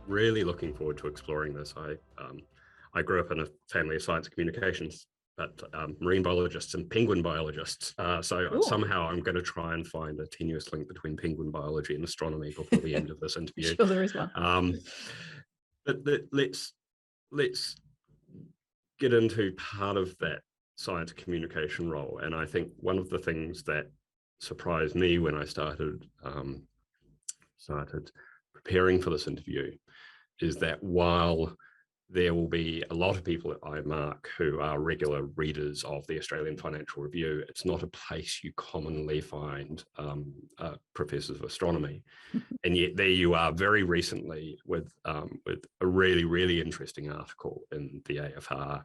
really looking forward to exploring this. I grew up in a family of science communications, but marine biologists and penguin biologists. So Cool. somehow I'm going to try and find a tenuous link between penguin biology and astronomy before the end of this interview. Sure, there is one. But let's get into part of that science communication role. And I think one of the things that surprised me when I started preparing for this interview is that while there will be a lot of people at IMARC who are regular readers of the Australian Financial Review, it's not a place you commonly find professors of astronomy. And yet there you are very recently with a really, really interesting article in the AFR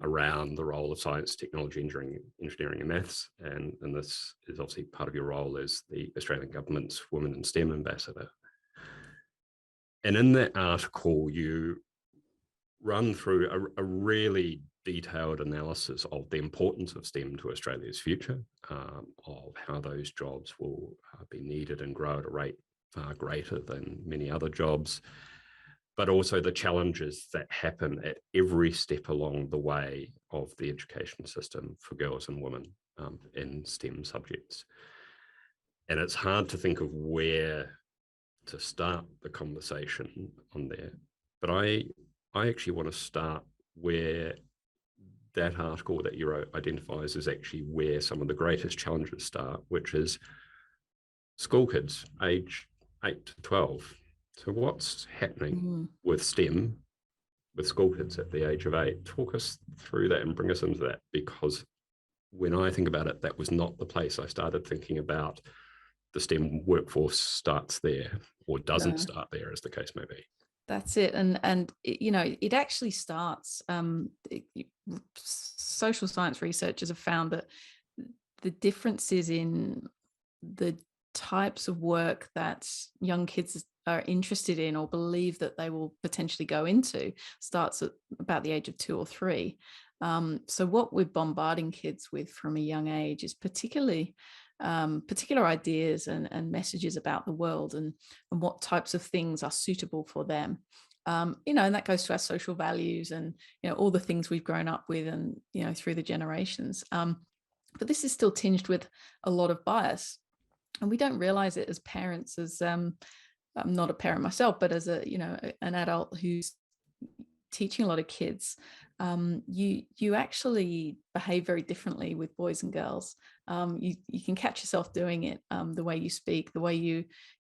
around the role of science, technology, engineering and maths. And this is obviously part of your role as the Australian government's Women in STEM ambassador. And in that article, you run through a really detailed analysis of the importance of STEM to Australia's future, of how those jobs will be needed and grow at a rate far greater than many other jobs, but also the challenges that happen at every step along the way of the education system for girls and women in STEM subjects. And it's hard to think of where to start the conversation on there, but I actually want to start where that article that you wrote identifies as actually where some of the greatest challenges start, which is school kids, age 8 to 12. So what's happening with STEM, with school kids at the age of 8? Talk us through that and bring us into that, because when I think about it, that was not the place I started thinking about the STEM workforce starts there, or doesn't start there, as the case may be. That's it. And you know, it actually starts, social science researchers have found that the differences in the types of work that young kids are interested in or believe that they will potentially go into starts at about the age of 2 or 3. So what we're bombarding kids with from a young age is particular ideas and messages about the world and what types of things are suitable for them. You know, and that goes to our social values and, you know, all the things we've grown up with and, you know, through the generations. But this is still tinged with a lot of bias. And we don't realize it as parents, as I'm not a parent myself, but as a, you know, an adult who's teaching a lot of kids, you actually behave very differently with boys and girls. You can catch yourself doing it, the way you speak, the way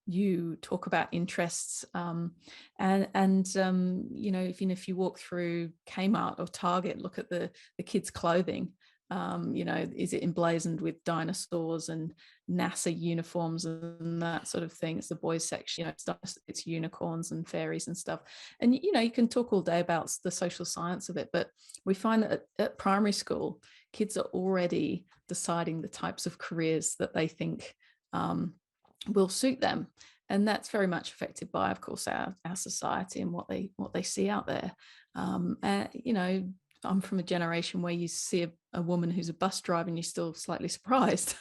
you talk about interests, and you know, if you walk through Kmart or Target, look at the kids' clothing. You know, is it emblazoned with dinosaurs and NASA uniforms and that sort of thing? It's the boys section, you know, it's unicorns and fairies and stuff. And, you know, you can talk all day about the social science of it, but we find that at primary school, kids are already deciding the types of careers that they think will suit them. And that's very much affected by, of course, our society and what they see out there. You know, I'm from a generation where you see a woman who's a bus driver and you're still slightly surprised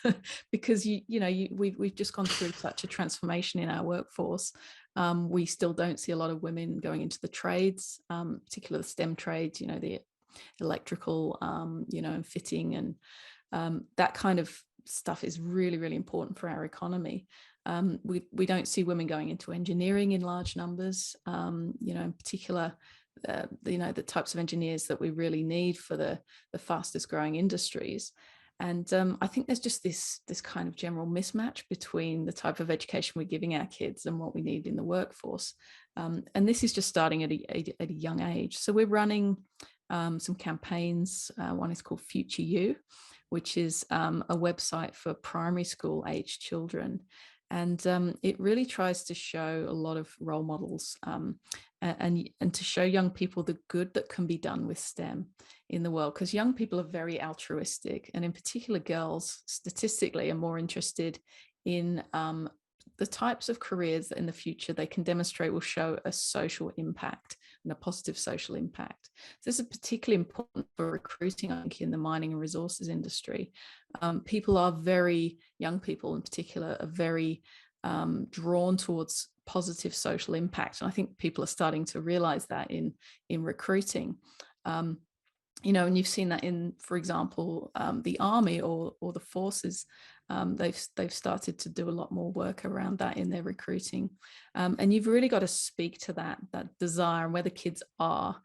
because we've just gone through such a transformation in our workforce. We still don't see a lot of women going into the trades, particularly the STEM trades, you know, the electrical, you know, and fitting and that kind of stuff is really, really important for our economy. We don't see women going into engineering in large numbers, you know, in particular, you know, the types of engineers that we really need for the fastest growing industries. And I think there's just this kind of general mismatch between the type of education we're giving our kids and what we need in the workforce. And this is just starting at a young age. So we're running some campaigns. One is called Future You, which is a website for primary school age children. And it really tries to show a lot of role models and to show young people the good that can be done with STEM in the world, because young people are very altruistic, and in particular girls statistically are more interested in the types of careers that in the future they can demonstrate will show a social impact and a positive social impact. So this is particularly important for recruiting, I think, in the mining and resources industry. Young people in particular are very drawn towards positive social impact. And I think people are starting to realize that in recruiting. And you've seen that in, for example, the army or the forces. They've started to do a lot more work around that in their recruiting. And you've really got to speak to that desire, and where the kids are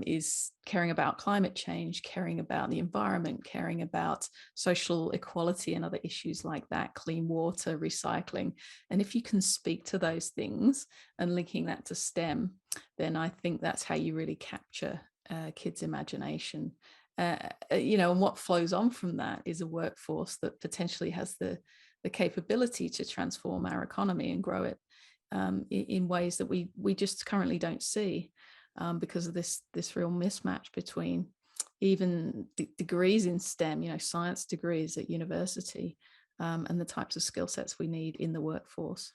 is caring about climate change, caring about the environment, caring about social equality and other issues like that, clean water, recycling. And if you can speak to those things and linking that to STEM, then I think that's how you really capture kids' imagination. And what flows on from that is a workforce that potentially has the capability to transform our economy and grow it in ways that we just currently don't see, because of this real mismatch between even degrees in STEM, science degrees at university, and the types of skill sets we need in the workforce.